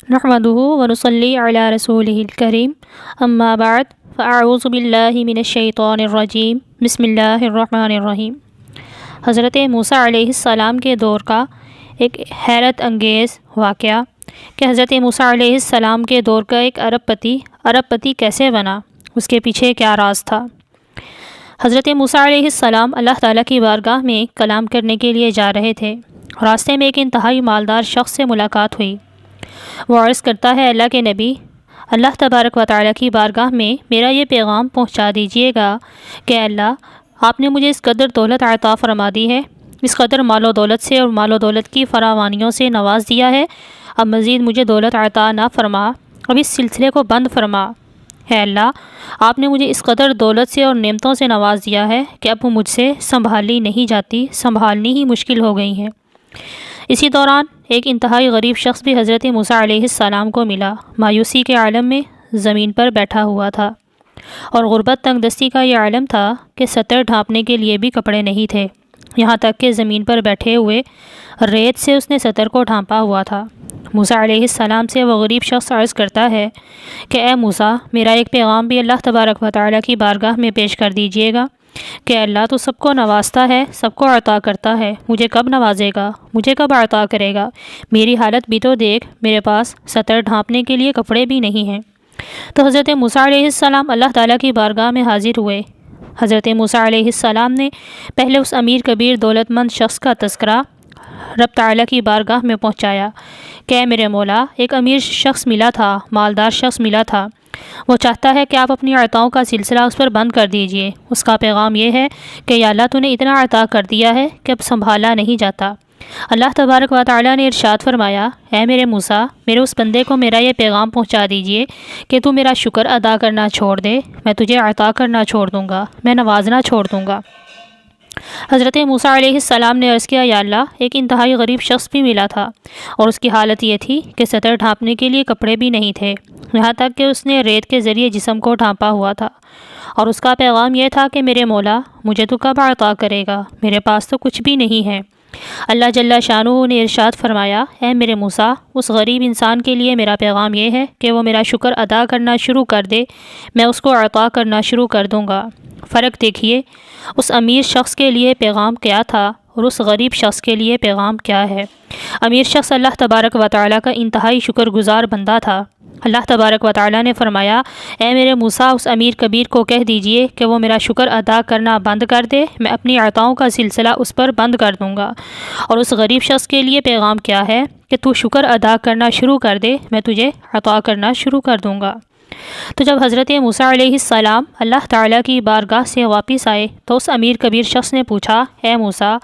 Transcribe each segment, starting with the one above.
نحمده ونصلي علی رسولہ الکریم اما بعد فاعوذ باللہ من الشیطان الرجیم بسم اللہ الرحمن الرحیم۔ حضرت موسیٰ علیہ السلام کے دور کا ایک حیرت انگیز واقعہ کہ حضرت موسیٰ علیہ السلام کے دور کا ایک عرب پتی کیسے بنا، اس کے پیچھے کیا راز تھا۔ حضرت موسیٰ علیہ السلام اللہ تعالیٰ کی بارگاہ میں کلام کرنے کے لیے جا رہے تھے۔ راستے میں ایک انتہائی مالدار شخص سے ملاقات ہوئی۔ وہ عرض کرتا ہے، اللہ کے نبی، اللہ تبارک و تعالیٰ کی بارگاہ میں میرا یہ پیغام پہنچا دیجئے گا کہ اللہ آپ نے مجھے اس قدر دولت عطا فرما دی ہے، اس قدر مال و دولت سے اور مال و دولت کی فراوانیوں سے نواز دیا ہے، اب مزید مجھے دولت عطا نہ فرما، اب اس سلسلے کو بند فرما۔ اے اللہ، آپ نے مجھے اس قدر دولت سے اور نعمتوں سے نواز دیا ہے کہ اب مجھ سے سنبھالی نہیں جاتی، سنبھالنی ہی مشکل ہو گئی ہیں۔ اسی دوران ایک انتہائی غریب شخص بھی حضرت موسیٰ علیہ السلام کو ملا۔ مایوسی کے عالم میں زمین پر بیٹھا ہوا تھا، اور غربت تنگ دستی کا یہ عالم تھا کہ سطر ڈھانپنے کے لیے بھی کپڑے نہیں تھے، یہاں تک کہ زمین پر بیٹھے ہوئے ریت سے اس نے سطر کو ڈھانپا ہوا تھا۔ موسیٰ علیہ السلام سے وہ غریب شخص عرض کرتا ہے کہ اے موسیٰ، میرا ایک پیغام بھی اللہ تبارک و تعالیٰ کی بارگاہ میں پیش کر دیجئے گا کہ اللہ تو سب کو نوازتا ہے، سب کو عطا کرتا ہے، مجھے کب نوازے گا، مجھے کب عطا کرے گا، میری حالت بھی تو دیکھ، میرے پاس سطر ڈھانپنے کے لیے کپڑے بھی نہیں ہیں۔ تو حضرت موسیٰ علیہ السلام اللہ تعالیٰ کی بارگاہ میں حاضر ہوئے۔ حضرت موسیٰ علیہ السلام نے پہلے اس امیر کبیر دولت مند شخص کا تذکرہ رب تعالیٰ کی بارگاہ میں پہنچایا کہ اے میرے مولا، ایک امیر شخص ملا تھا، مالدار شخص ملا تھا، وہ چاہتا ہے کہ آپ اپنی عطاؤں کا سلسلہ اس پر بند کر دیجئے۔ اس کا پیغام یہ ہے کہ یا اللہ تو نے اتنا عطا کر دیا ہے کہ اب سنبھالا نہیں جاتا۔ اللہ تبارک و تعالیٰ نے ارشاد فرمایا، اے میرے موسیٰ، میرے اس بندے کو میرا یہ پیغام پہنچا دیجئے کہ تو میرا شکر ادا کرنا چھوڑ دے، میں تجھے عطا کرنا چھوڑ دوں گا، میں نوازنا چھوڑ دوں گا۔ حضرت موسیٰ علیہ السلام نے عرض کیا، یا اللہ، ایک انتہائی غریب شخص بھی ملا تھا، اور اس کی حالت یہ تھی کہ سطر ڈھانپنے کے لیے کپڑے بھی نہیں تھے، یہاں تک کہ اس نے ریت کے ذریعے جسم کو ڈھانپا ہوا تھا، اور اس کا پیغام یہ تھا کہ میرے مولا، مجھے تو کب عطا کرے گا، میرے پاس تو کچھ بھی نہیں ہے۔ اللہ جل شانہ نے ارشاد فرمایا، اے میرے موسیٰ، اس غریب انسان کے لیے میرا پیغام یہ ہے کہ وہ میرا شکر ادا کرنا شروع کر دے، میں اس کو عطا کرنا شروع کر دوں گا۔ فرق دیکھیے، اس امیر شخص کے لیے پیغام کیا تھا اور اس غریب شخص کے لیے پیغام کیا ہے۔ امیر شخص اللہ تبارک و تعالیٰ کا انتہائی شکر گزار بندہ تھا۔ اللہ تبارک و تعالیٰ نے فرمایا، اے میرے موسیٰ، اس امیر کبیر کو کہہ دیجئے کہ وہ میرا شکر ادا کرنا بند کر دے، میں اپنی عطاؤں کا سلسلہ اس پر بند کر دوں گا۔ اور اس غریب شخص کے لیے پیغام کیا ہے کہ تو شکر ادا کرنا شروع کر دے، میں تجھے عطا کرنا شروع کر دوں گا۔ تو جب حضرت موسیٰ علیہ السلام اللہ تعالیٰ کی بارگاہ سے واپس آئے تو اس امیر کبیر شخص نے پوچھا، اے موسیٰ،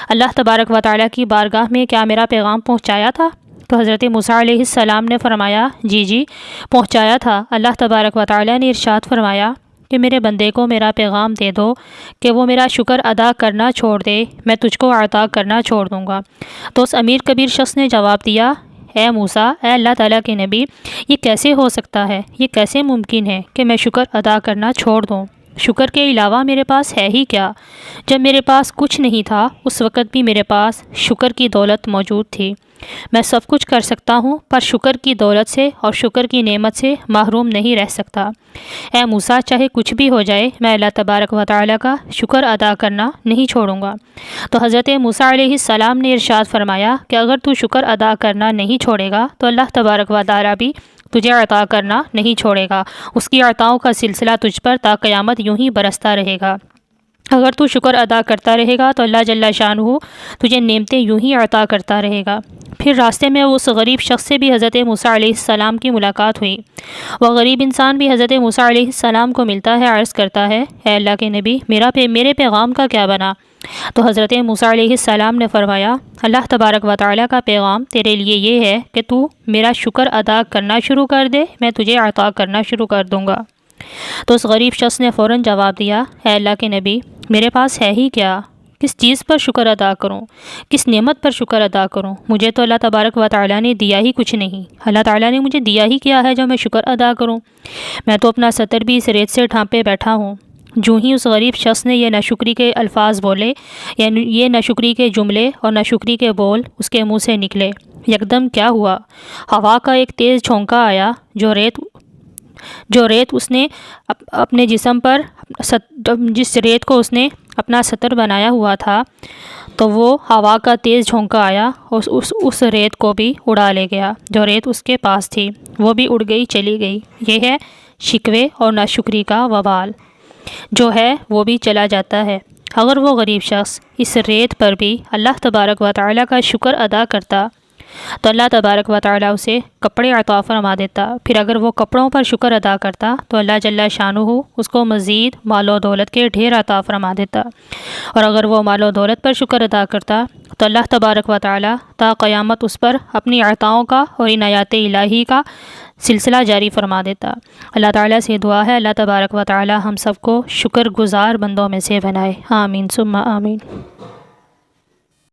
اللہ تبارک و تعالیٰ کی بارگاہ میں کیا میرا پیغام پہنچایا تھا؟ تو حضرت موسیٰ علیہ السلام نے فرمایا، جی پہنچایا تھا۔ اللہ تبارک و تعالیٰ نے ارشاد فرمایا کہ میرے بندے کو میرا پیغام دے دو کہ وہ میرا شکر ادا کرنا چھوڑ دے، میں تجھ کو عطا کرنا چھوڑ دوں گا۔ تو اس امیر کبیر شخص نے جواب دیا، اے موسیٰ، اے اللہ تعالیٰ کے نبی، یہ کیسے ہو سکتا ہے، یہ کیسے ممکن ہے کہ میں شکر ادا کرنا چھوڑ دوں؟ شکر کے علاوہ میرے پاس ہے ہی کیا؟ جب میرے پاس کچھ نہیں تھا اس وقت بھی میرے پاس شکر کی دولت موجود تھی۔ میں سب کچھ کر سکتا ہوں پر شکر کی دولت سے اور شکر کی نعمت سے محروم نہیں رہ سکتا۔ اے موسیٰ، چاہے کچھ بھی ہو جائے، میں اللہ تبارک و تعالیٰ کا شکر ادا کرنا نہیں چھوڑوں گا۔ تو حضرت موسیٰ علیہ السلام نے ارشاد فرمایا کہ اگر تو شکر ادا کرنا نہیں چھوڑے گا تو اللہ تبارک و تعالیٰ بھی تجھے عطا کرنا نہیں چھوڑے گا، اس کی عطاؤں کا سلسلہ تجھ پر تا قیامت یوں ہی برستا رہے گا۔ اگر تو شکر ادا کرتا رہے گا تو اللہ جل شانہ تجھے نعمتیں یوں ہی عطا کرتا رہے گا۔ پھر راستے میں اس غریب شخص سے بھی حضرت موسیٰ علیہ السلام کی ملاقات ہوئی۔ وہ غریب انسان بھی حضرت موسیٰ علیہ السلام کو ملتا ہے، عرض کرتا ہے، اے اللہ کے نبی، میرے پیغام کا کیا بنا؟ تو حضرت موسیٰ علیہ السلام نے فرمایا، اللہ تبارک و تعالیٰ کا پیغام تیرے لیے یہ ہے کہ تو میرا شکر ادا کرنا شروع کر دے، میں تجھے عطا کرنا شروع کر دوں گا۔ تو اس غریب شخص نے فوراً جواب دیا، اے اللہ کے نبی، میرے پاس ہے ہی کیا؟ کس چیز پر شکر ادا کروں، کس نعمت پر شکر ادا کروں؟ مجھے تو اللہ تبارک و تعالیٰ نے دیا ہی کچھ نہیں، اللہ تعالیٰ نے مجھے دیا ہی کیا ہے جو میں شکر ادا کروں؟ میں تو اپنا سطر بھی اس ریت سے ڈھانپے بیٹھا ہوں۔ جو ہی اس غریب شخص نے یہ ناشکری کے الفاظ بولے، یعنی یہ ناشکری کے جملے اور ناشکری کے بول اس کے منہ سے نکلے، یکدم کیا ہوا، ہوا کا ایک تیز جھونکا آیا جو ریت اس نے اپنے جسم پر جس ریت کو اس نے اپنا سطر بنایا ہوا تھا، تو وہ ہوا کا تیز جھونکا آیا اور اس ریت کو بھی اڑا لے گیا جو ریت اس کے پاس تھی، وہ بھی اڑ گئی، چلی گئی۔ یہ ہے شکوے اور ناشکری کا وبال، جو ہے وہ بھی چلا جاتا ہے۔ اگر وہ غریب شخص اس ریت پر بھی اللہ تبارک و تعالیٰ کا شکر ادا کرتا تو اللہ تبارک و تعالیٰ اسے کپڑے عطا فرما دیتا، پھر اگر وہ کپڑوں پر شکر ادا کرتا تو اللہ جل شانہ اس کو مزید مال و دولت کے ڈھیر عطا فرما دیتا، اور اگر وہ مال و دولت پر شکر ادا کرتا تو اللہ تبارک و تعالیٰ تا قیامت اس پر اپنی عطاؤں کا اور عنایات الہی کا سلسلہ جاری فرما دیتا۔ اللہ تعالیٰ سے دعا ہے اللہ تبارک و تعالیٰ ہم سب کو شکر گزار بندوں میں سے بنائے، آمین ثم آمین۔